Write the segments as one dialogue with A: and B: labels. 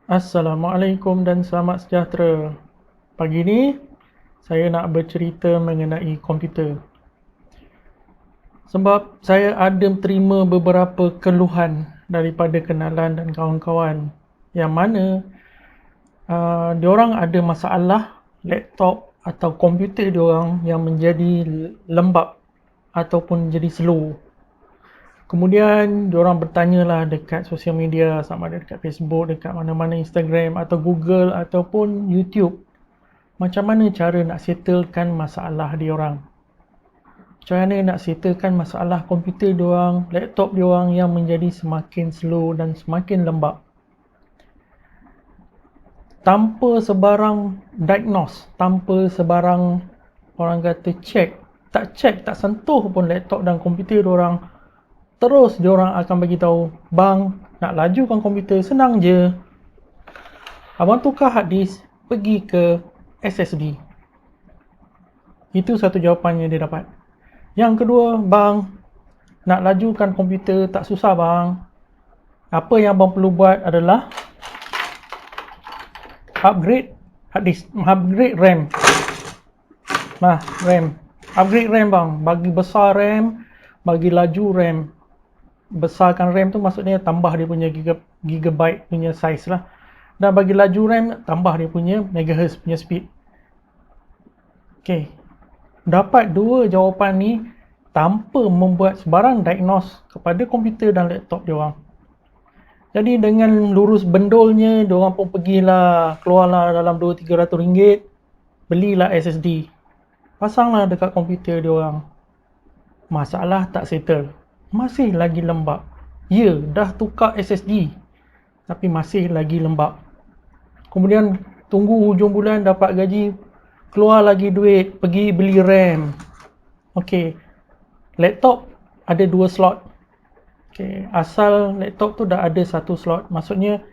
A: Assalamualaikum dan selamat sejahtera. Pagi ni saya nak bercerita mengenai komputer. Sebab saya ada terima beberapa keluhan daripada kenalan dan kawan-kawan yang mana diorang ada masalah laptop atau komputer diorang yang menjadi lembab ataupun jadi slow. Kemudian diorang bertanyalah dekat sosial media, sama ada dekat Facebook, dekat mana-mana Instagram atau Google ataupun YouTube. Macam mana cara nak settlekan masalah diorang? Macam mana nak settlekan masalah komputer diorang, laptop diorang yang menjadi semakin slow dan semakin lembab? Tanpa sebarang diagnose, tanpa sebarang orang kata check, tak sentuh pun laptop dan komputer diorang, terus diorang akan bagi tahu, bang, nak lajukan komputer senang je. Abang tukar hard disk, pergi ke SSD. Itu satu jawapan yang dia dapat. Yang kedua, bang, nak lajukan komputer tak susah bang. Apa yang abang perlu buat adalah upgrade hard disk, upgrade RAM. RAM. Upgrade RAM bang, bagi besar RAM, bagi laju RAM. Besarkan RAM tu maksudnya tambah dia punya gigabyte punya size lah. Dan bagi laju RAM, tambah dia punya megahertz punya speed. Okay. Dapat dua jawapan ni tanpa membuat sebarang diagnose kepada komputer dan laptop diorang. Jadi dengan lurus bendolnya, diorang pun pergilah, keluarlah dalam 200-300 ringgit, belilah SSD. Pasanglah dekat komputer diorang. Masalah tak settle. Masih lagi lembab. Ya, dah tukar SSD, tapi masih lagi lembab. Kemudian tunggu hujung bulan dapat gaji, keluar lagi duit, pergi beli RAM. Okey. Laptop ada 2 slot. Okey, asal laptop tu dah ada 1 slot. Maksudnya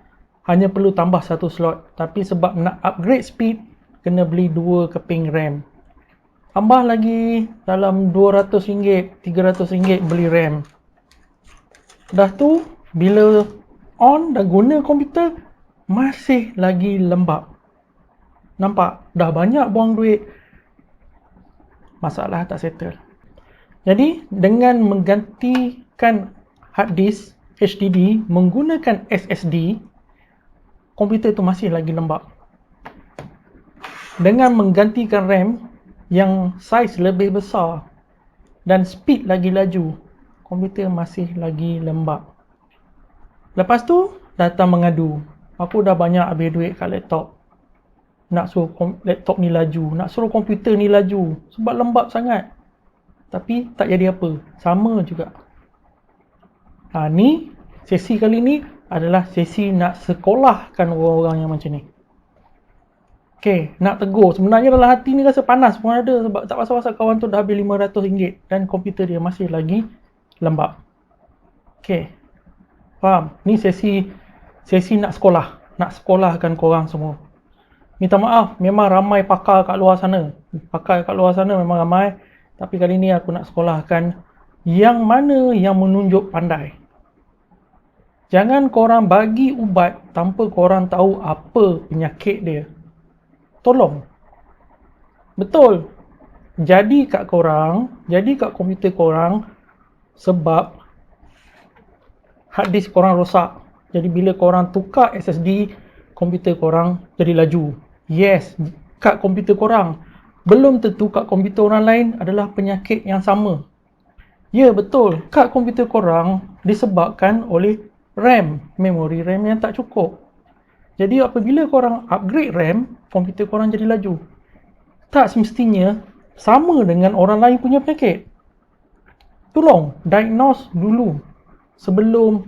A: hanya perlu tambah 1 slot. Tapi sebab nak upgrade speed, kena beli 2 keping RAM. Tambah lagi dalam RM200, RM300 beli RAM. Dah tu, bila on dan guna komputer, masih lagi lembab. Nampak? Dah banyak buang duit. Masalah tak settle. Jadi, dengan menggantikan hard disk HDD menggunakan SSD, komputer tu masih lagi lembab. Dengan menggantikan RAM yang saiz lebih besar dan speed lagi laju, komputer masih lagi lembab. Lepas tu, datang mengadu. Aku dah banyak habis duit kat laptop. Nak suruh laptop ni laju, nak suruh komputer ni laju sebab lembab sangat. Tapi tak jadi apa, sama juga. Ni sesi kali ni adalah sesi nak sekolahkan orang-orang yang macam ni. Okay, nak tegur. Sebenarnya dalam hati ni rasa panas pun ada sebab tak pasal-pasal kawan tu dah habis RM500 dan komputer dia masih lagi lembab. Okay, faham? Ni sesi nak sekolah, nak sekolahkan korang semua. Minta maaf, memang ramai pakar kat luar sana. Pakar kat luar sana memang ramai. Tapi kali ni aku nak sekolahkan yang mana yang menunjuk pandai. Jangan korang bagi ubat tanpa korang tahu apa penyakit dia. Tolong. Betul. Jadi kat korang, jadi kat komputer korang sebab hard disk korang rosak. Jadi bila korang tukar SSD, komputer korang jadi laju. Yes, kat komputer korang. Belum tentu kat komputer orang lain adalah penyakit yang sama. Ya, betul. Kat komputer korang disebabkan oleh RAM, memori RAM yang tak cukup. Jadi apabila korang upgrade RAM, komputer korang jadi laju. Tak semestinya sama dengan orang lain punya penyakit. Tolong diagnose dulu sebelum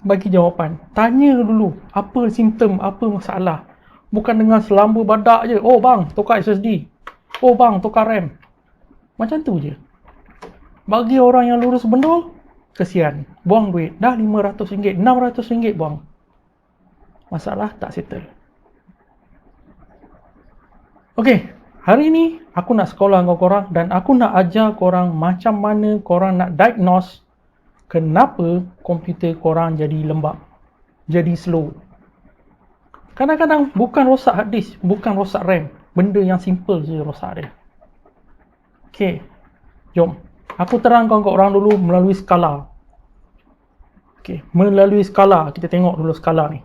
A: bagi jawapan. Tanya dulu apa simptom, apa masalah. Bukan dengan selamba badak je. Oh bang, tukar SSD. Oh bang, tukar RAM. Macam tu je. Bagi orang yang lurus bendol, kesian. Buang duit. Dah RM500, RM600 buang. Masalah tak settle. Okey, hari ni aku nak sekolah dengan korang dan aku nak ajar korang macam mana korang nak diagnose kenapa komputer korang jadi lembab, jadi slow. Kadang-kadang bukan rosak hard disk, bukan rosak RAM. Benda yang simple je rosak dia. Okay, jom. Aku terangkan kat orang dulu melalui skala. Okay, melalui skala. Kita tengok dulu skala ni.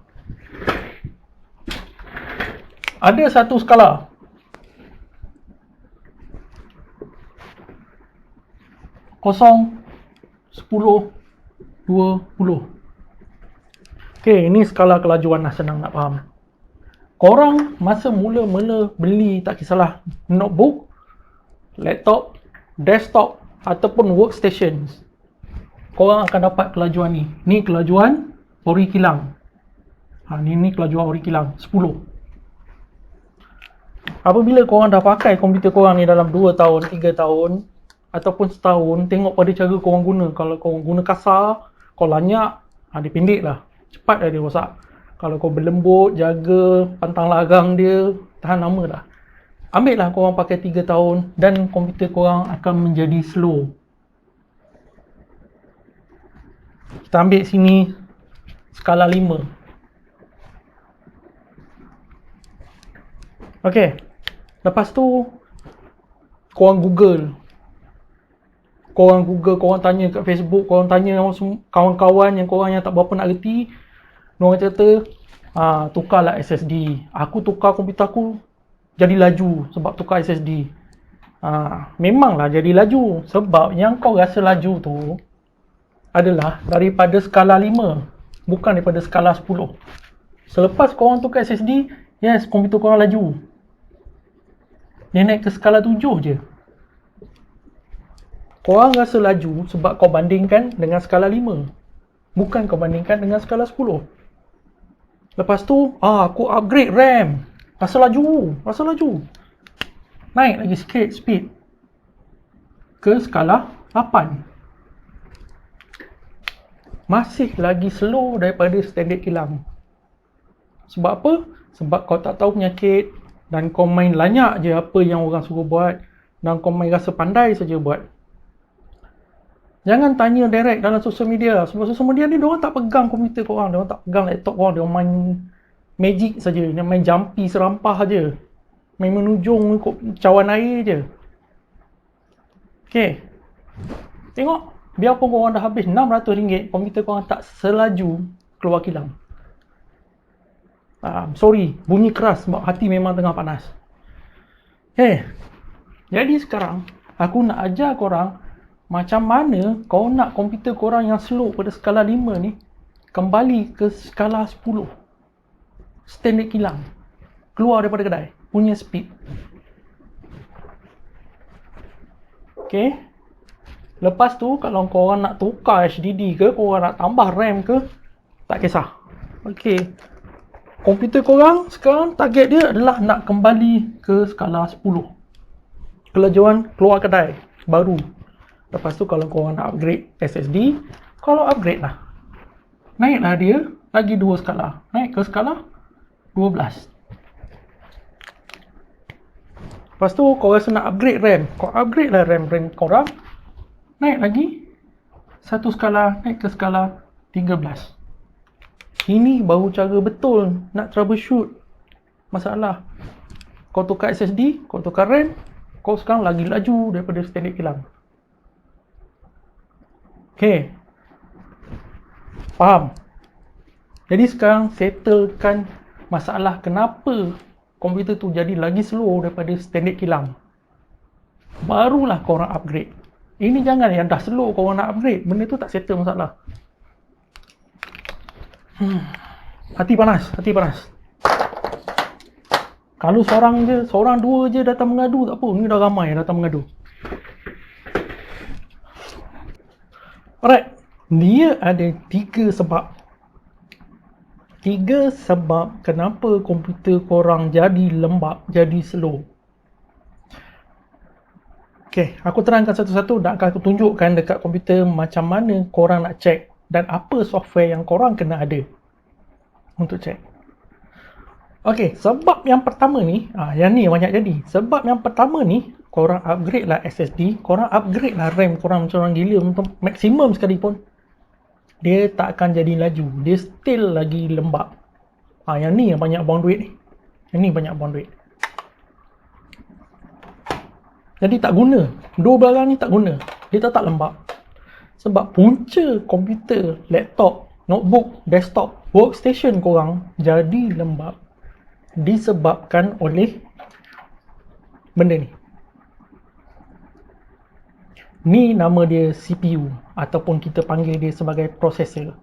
A: Ada satu skala. Kosong, 10, 20. Okay, ini skala kelajuan lah, senang nak faham. Korang masa mula-mula beli, tak kisahlah, notebook, laptop, desktop ataupun workstations, korang akan dapat kelajuan ni. Ni kelajuan ori kilang. Ni kelajuan ori kilang, 10. Apabila korang dah pakai komputer korang ni dalam 2 tahun, 3 tahun ataupun setahun, tengok pada cara korang guna. Kalau korang guna kasar, kau lanyak, dia pendek lah, cepat dah dia rosak. Kalau kau berlembut, jaga pantang larang dia, tahan lama dah. Ambil lah korang pakai 3 tahun dan komputer korang akan menjadi slow. Kita ambil sini skala 5. Okay, lepas tu korang Google, korang tanya kat Facebook, korang tanya kawan-kawan yang korang yang tak berapa nak reti. Diorang kata, tukarlah SSD. Aku tukar komputer aku jadi laju sebab tukar SSD. Memanglah jadi laju sebab yang kau rasa laju tu adalah daripada skala 5, bukan daripada skala 10. Selepas korang tukar SSD, yes, komputer korang laju. Dia naik ke skala 7 je. Korang rasa laju sebab kau bandingkan dengan skala 5, bukan kau bandingkan dengan skala 10. Lepas tu, aku upgrade RAM. Rasa laju. Naik lagi sikit speed ke skala 8. Masih lagi slow daripada standard kilang. Sebab apa? Sebab kau tak tahu penyakit dan kau main lanyak je apa yang orang suruh buat dan kau main rasa pandai saja buat. Jangan tanya direct dalam social media. Sebab social media ni diorang tak pegang komputer korang, diorang tak pegang laptop korang, diorang main magic saja, dia main jumpy serampah je, main menujung ikut cawan air je. Okay, tengok, biarpun korang dah habis RM600, komputer korang tak selaju keluar kilang. Sorry, bunyi keras sebab hati memang tengah panas. Okay, jadi sekarang aku nak ajar korang macam mana kau nak komputer korang yang slow pada skala 5 ni kembali ke skala 10. Standard kilang. Keluar daripada kedai. Punya speed. Okay. Lepas tu kalau korang nak tukar HDD ke, korang nak tambah RAM ke, tak kisah. Okay. Komputer korang sekarang target dia adalah nak kembali ke skala 10. Kelajuan keluar kedai. Baru. Lepas tu kalau korang nak upgrade SSD, kalau upgrade lah. Naiklah dia lagi 2 skala. Naik ke skala 12. Lepas tu kau rasa nak upgrade RAM. Kau upgrade lah RAM korang. Naik lagi 1 skala, naik ke skala 13. Ini baru cara betul nak troubleshoot masalah. Kau tukar SSD, kau tukar RAM, kau sekarang lagi laju daripada standard kilang. Okay, faham? Jadi sekarang settlekan masalah kenapa komputer tu jadi lagi slow daripada standard kilang. Barulah korang upgrade. Ini jangan yang dah slow korang nak upgrade. Benda tu tak settle masalah. Hati panas. Kalau seorang dua je datang mengadu tak apa. Ni dah ramai yang datang mengadu. Alright, dia ada 3 sebab. 3 sebab kenapa komputer korang jadi lembab, jadi slow. Okay, aku terangkan satu-satu dan akan aku tunjukkan dekat komputer macam mana korang nak check dan apa software yang korang kena ada untuk check. Okay, sebab yang pertama ni, yang ni banyak jadi. Sebab yang pertama ni, korang upgrade lah SSD, korang upgrade lah RAM korang macam orang gila, maksimum sekali pun, dia tak akan jadi laju. Dia still lagi lembab. Yang ni yang banyak buang duit ni. Yang ni banyak buang duit. Jadi tak guna. Dua barang ni tak guna. Dia tetap lembab. Sebab punca komputer, laptop, notebook, desktop, workstation korang jadi lembab disebabkan oleh benda ni. Ni nama dia CPU ataupun kita panggil dia sebagai processor.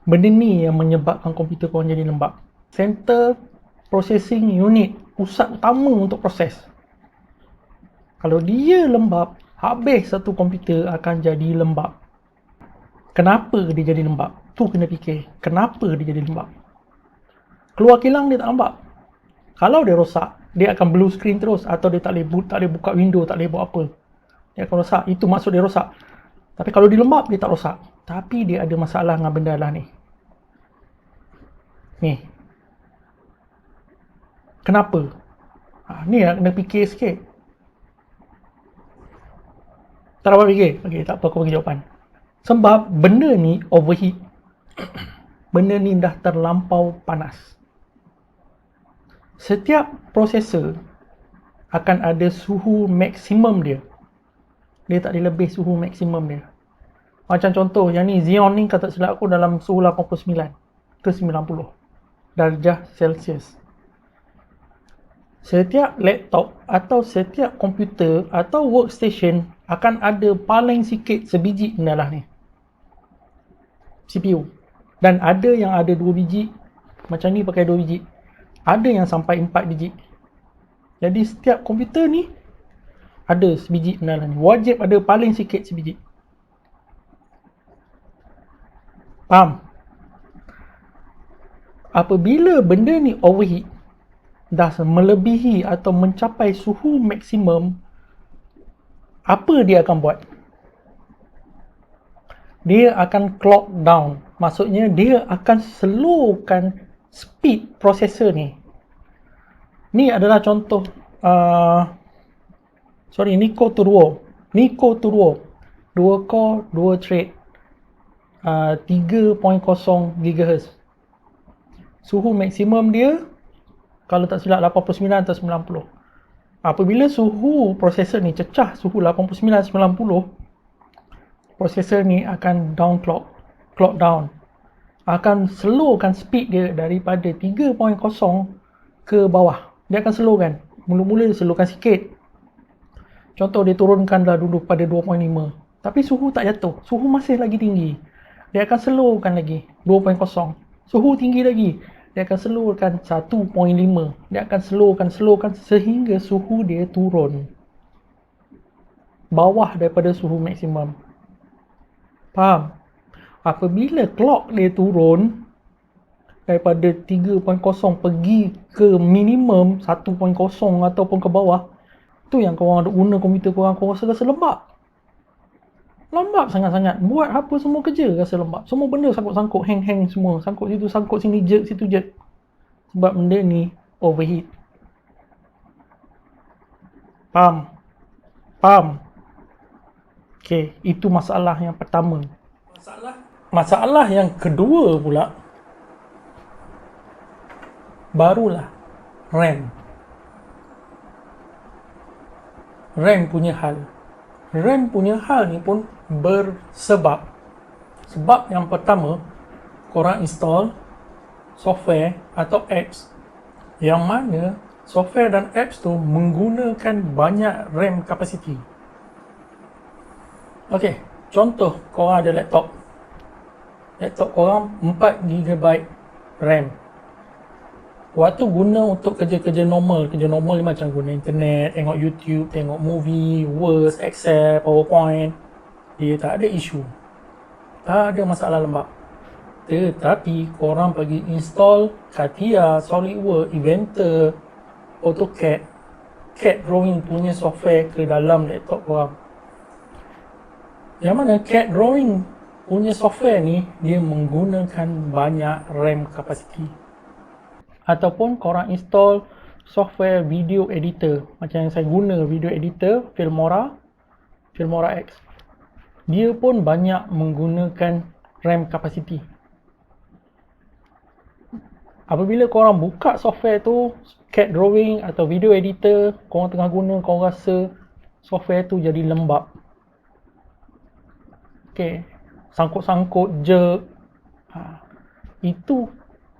A: Benda ni yang menyebabkan komputer korang jadi lembab. Center Processing Unit, pusat utama untuk proses. Kalau dia lembab, habis satu komputer akan jadi lembab. Kenapa dia jadi lembab? Tu kena fikir. Kenapa dia jadi lembab? Keluar kilang dia tak lembab. Kalau dia rosak, dia akan blue screen terus atau dia tak boleh buka window, tak boleh buat apa. Dia akan rosak. Itu maksud dia rosak. Tapi kalau dia lembab, dia tak rosak. Tapi dia ada masalah dengan benda lah ni. Ni. Kenapa? Ni nak kena fikir sikit. Tak dapat fikir? Okey, tak apa, aku bagi jawapan. Sebab benda ni overheat. Benda ni dah terlampau panas. Setiap prosesor akan ada suhu maksimum dia. Dia tak boleh lebih suhu maksimum dia. Macam contoh, yang ni Xeon ni kata silap aku dalam suhu 89 ke 90 darjah Celsius. Setiap laptop atau setiap komputer atau workstation akan ada paling sikit sebiji benda lah ni. CPU. Dan ada yang ada 2 biji. Macam ni pakai 2 biji. Ada yang sampai 4 biji. Jadi setiap komputer ni ada sebiji benda lah ni. Wajib ada paling sikit sebiji. Faham? Apabila benda ni overheat, dah melebihi atau mencapai suhu maksimum, apa dia akan buat? Dia akan clock down. Maksudnya dia akan slowkan speed processor ni. Ni adalah contoh Nico Turbo. 2 core, 2 thread, 3.0 GHz. Suhu maksimum dia kalau tak silap 89 atau 90. Apabila suhu prosesor ni cecah suhu 89-90, prosesor ni akan clock down. Akan slowkan speed dia daripada 3.0 ke bawah. Dia akan slowkan. Mula-mula dia slowkan sikit. Contoh dia turunkanlah dulu pada 2.5. Tapi suhu tak jatuh. Suhu masih lagi tinggi. Dia akan slowkan lagi 2.0. Suhu tinggi lagi. Dia akan slowkan 1.5. Dia akan slowkan sehingga suhu dia turun bawah daripada suhu maksimum. Faham? Apabila clock dia turun daripada 3.0 pergi ke minimum 1.0 ataupun ke bawah, tu yang korang ada guna komputer korang rasa lembab. Lembab sangat-sangat. Buat apa semua kerja rasa lembab. Semua benda sangkut-sangkut, hang semua. Sangkut situ, sangkut sini, jerk situ, jerk. Sebab benda ni overheat. Faham? Okay, itu masalah yang pertama. Masalah yang kedua pula, barulah RAM. RAM punya hal ni pun bersebab. Sebab yang pertama, korang install software atau apps yang mana software dan apps tu menggunakan banyak RAM capacity. Okey, contoh korang ada laptop. Laptop korang 4GB RAM. Waktu guna untuk kerja-kerja normal macam guna internet, tengok YouTube, tengok movie, Word, Excel, PowerPoint, dia tak ada isu. Tak ada masalah lembab. Tetapi korang pergi install CATIA, SolidWorks, Inventor, AutoCAD, CAD drawing punya software ke dalam laptop korang. Yang mana CAD drawing punya software ni dia menggunakan banyak RAM capacity. Ataupun korang install software video editor macam yang saya guna, video editor Filmora X. Dia pun banyak menggunakan RAM capacity. Apabila korang buka software tu, CAD drawing atau video editor, korang tengah guna, korang rasa software tu jadi lembab. Okay, sangkut-sangkut, jerk. Itu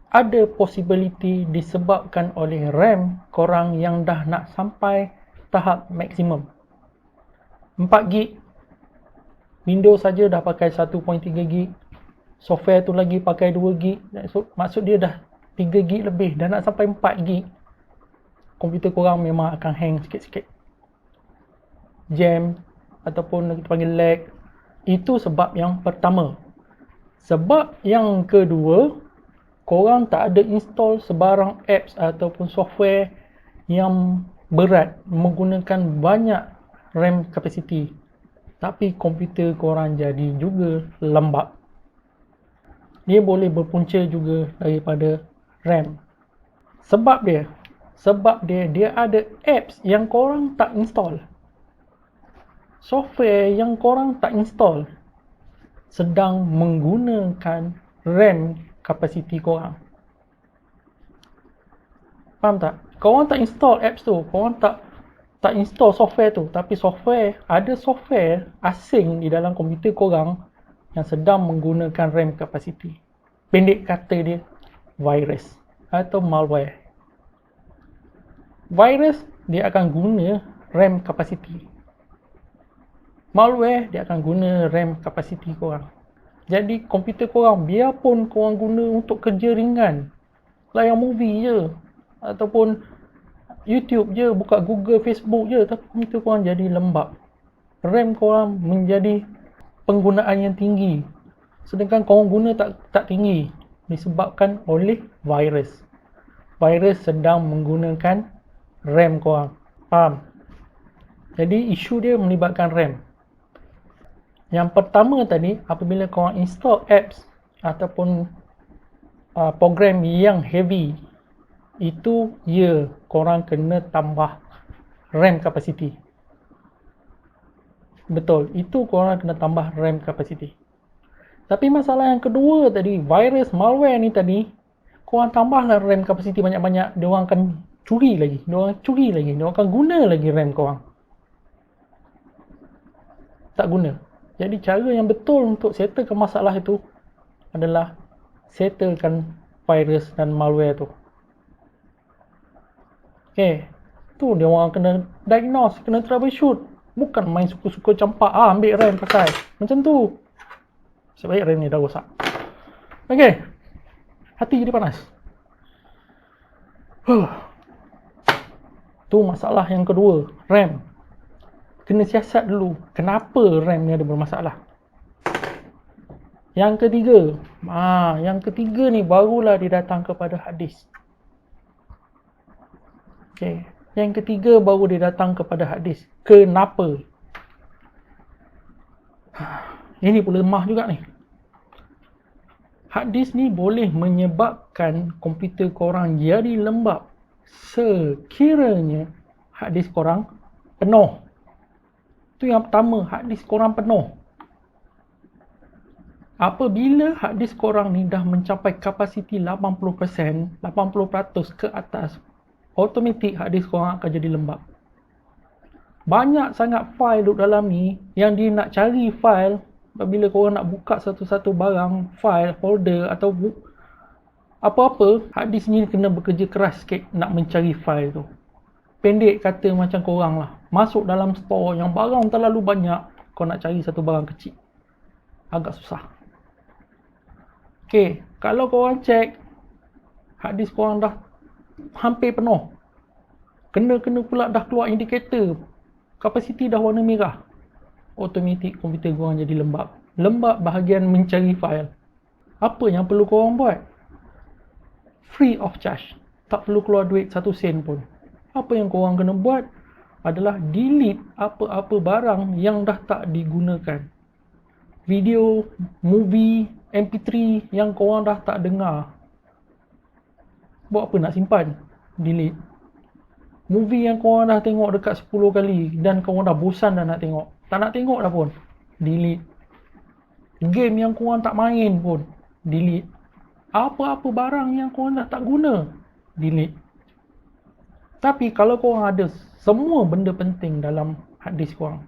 A: ada possibility disebabkan oleh RAM korang yang dah nak sampai tahap maksimum. 4GB, Windows saja dah pakai 1.3GB, software tu lagi pakai 2GB, maksud dia dah 3GB lebih, dah nak sampai 4GB. Komputer korang memang akan hang sikit-sikit, jam ataupun kita panggil lag. Itu sebab yang pertama. Sebab yang kedua, korang tak ada install sebarang apps ataupun software yang berat menggunakan banyak RAM capacity, tapi komputer korang jadi juga lambat. Dia boleh berpunca juga daripada RAM. Sebab dia ada apps yang korang tak install, software yang korang tak install, sedang menggunakan RAM kapasiti korang. Faham tak? Korang tak install apps tu, korang tak install software tu, tapi ada software asing di dalam komputer korang yang sedang menggunakan RAM kapasiti. Pendek kata dia virus atau malware. Virus dia akan guna RAM kapasiti. Malware dia akan guna RAM kapasiti korang. Jadi komputer korang, biarpun korang guna untuk kerja ringan, layar movie je ataupun YouTube je, buka Google, Facebook je, tapi komputer korang jadi lembab. RAM korang menjadi penggunaan yang tinggi, sedangkan korang guna tak tinggi, disebabkan oleh virus. Virus sedang menggunakan RAM korang. Faham? Jadi isu dia melibatkan RAM. Yang pertama tadi, apabila korang install apps ataupun program yang heavy, itu korang kena tambah RAM capacity. Betul, itu korang kena tambah RAM capacity. Tapi masalah yang kedua tadi, virus, malware ni tadi, korang tambahlah RAM capacity banyak-banyak, diorang akan curi lagi, diorang akan guna lagi RAM korang. Tak guna. Jadi cara yang betul untuk settlekan masalah itu adalah settlekan virus dan malware tu. Okay, tu dia orang kena diagnose, kena troubleshoot. Bukan main suka-suka campak, ambil RAM pakai. Macam tu. Sebaik RAM ni dah rosak. Okay, hati jadi panas. Tu masalah yang kedua, RAM. Kena siasat dulu kenapa RAM ni ada bermasalah. Yang ketiga ni barulah dia datang kepada hadis. Okay, yang ketiga baru dia datang kepada hadis. Kenapa? Ini pun lemah juga ni. Hadis ni boleh menyebabkan komputer korang jadi lembab sekiranya hadis korang penuh. Itu yang pertama, hadis korang penuh. Apabila hadis korang ni dah mencapai kapasiti 80% ke atas, automatik hadis korang akan jadi lembab. Banyak sangat file duduk dalam ni, yang dia nak cari file, apabila korang nak buka satu-satu barang, file, folder atau apa-apa, hadis ni kena bekerja keras sikit nak mencari file tu. Pendek kata macam korang lah, masuk dalam store yang barang terlalu banyak, kau nak cari satu barang kecil, agak susah. Okay, kalau korang cek hadis korang dah hampir penuh, kena pula dah keluar indikator kapasiti dah warna merah, automatik komputer korang jadi lembab bahagian mencari file. Apa yang perlu korang buat? Free of charge, tak perlu keluar duit 1 sen pun. Apa yang korang kena buat adalah delete apa-apa barang yang dah tak digunakan. Video, movie, MP3 yang korang dah tak dengar. Buat apa nak simpan? Delete. Movie yang korang dah tengok dekat 10 kali dan korang dah bosan dah nak tengok, tak nak tengok dah pun, delete. Game yang korang tak main pun, delete. Apa-apa barang yang korang dah tak guna, delete. Tapi kalau korang ada semua benda penting dalam hard disk korang,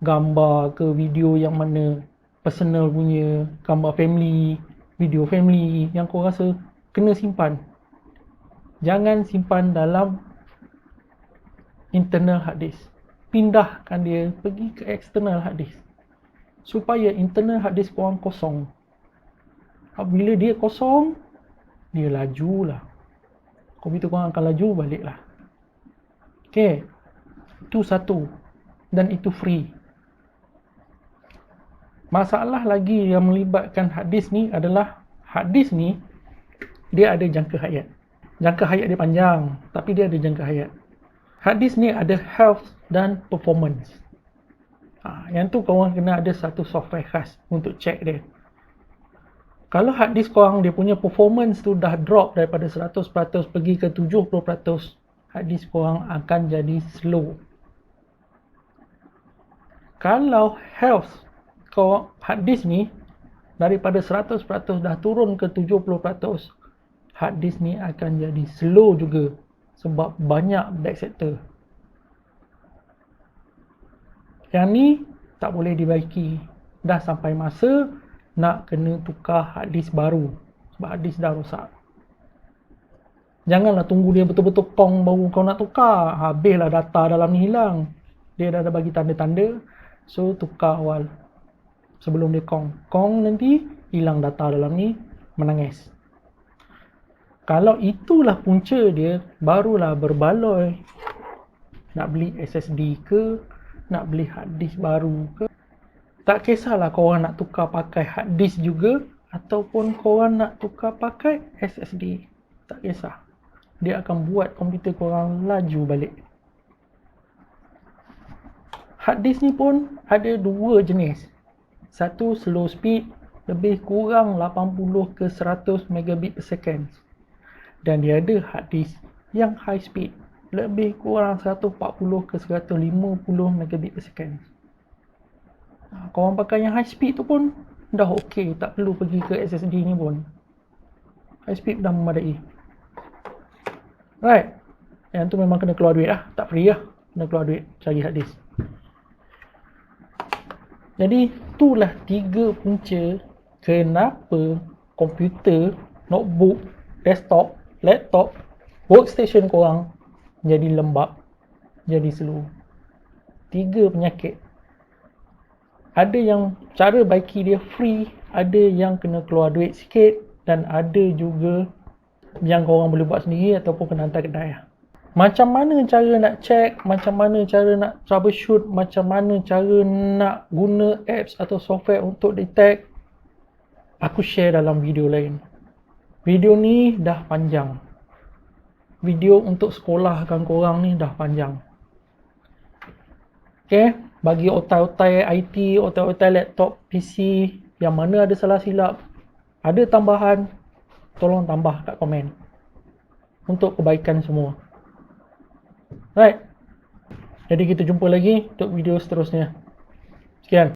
A: gambar ke video yang mana personal punya, gambar family, video family yang kau rasa kena simpan, jangan simpan dalam internal hard disk. Pindahkan dia pergi ke external hard disk supaya internal hard disk korang kosong. Bila dia kosong, dia lajulah, komputer korang akan laju baliklah. Okay, itu satu, dan itu free. Masalah lagi yang melibatkan hard disk ni adalah hard disk ni dia ada jangka hayat. Jangka hayat dia panjang, tapi dia ada jangka hayat. Hard disk ni ada health dan performance. Yang tu korang kena ada satu software khas untuk check dia. Kalau hard disk korang dia punya performance tu dah drop daripada 100% pergi ke 70%, hard disk korang akan jadi slow. Kalau health hard disk ni daripada 100% dah turun ke 70%, hard disk ni akan jadi slow juga sebab banyak back sector. Yang ni tak boleh dibaiki. Dah sampai masa nak kena tukar hard disk baru sebab hard disk dah rosak. Janganlah tunggu dia betul-betul kong baru kau nak tukar. Habislah data dalam ni hilang. Dia dah ada bagi tanda-tanda. So tukar awal sebelum dia kong. Kong nanti hilang data dalam ni, menangis. Kalau itulah punca dia, barulah berbaloi nak beli SSD ke, nak beli hard disk baru ke. Tak kisahlah korang nak tukar pakai hard disk juga ataupun korang nak tukar pakai SSD. Tak kisah. Dia akan buat komputer korang laju balik. Hard disk ni pun ada dua jenis. Satu slow speed, lebih kurang 80 ke 100 megabit per second. Dan dia ada hard disk yang high speed, lebih kurang 140 ke 150 megabit per second. Korang pakai yang high speed tu pun dah okey, tak perlu pergi ke SSD ni pun. High speed dah memadai. Right. Yang tu memang kena keluar duit lah, tak free lah. Kena keluar duit cari hard disk. Jadi itulah 3 punca kenapa komputer, notebook, desktop, laptop, workstation korang jadi lembab, jadi slow. 3 penyakit. Ada yang cara baiki dia free, ada yang kena keluar duit sikit, dan ada juga yang korang boleh buat sendiri ataupun kena hantar kedai. Macam mana cara nak check, macam mana cara nak troubleshoot, macam mana cara nak guna apps atau software untuk detect, aku share dalam video lain. Video ni dah panjang. Video untuk sekolahkan korang ni dah panjang. Okay, bagi otai-otai IT, otai-otai laptop, PC yang mana ada salah silap, ada tambahan, tolong tambah kat komen untuk kebaikan semua. Right. Jadi kita jumpa lagi untuk video seterusnya. Sekian.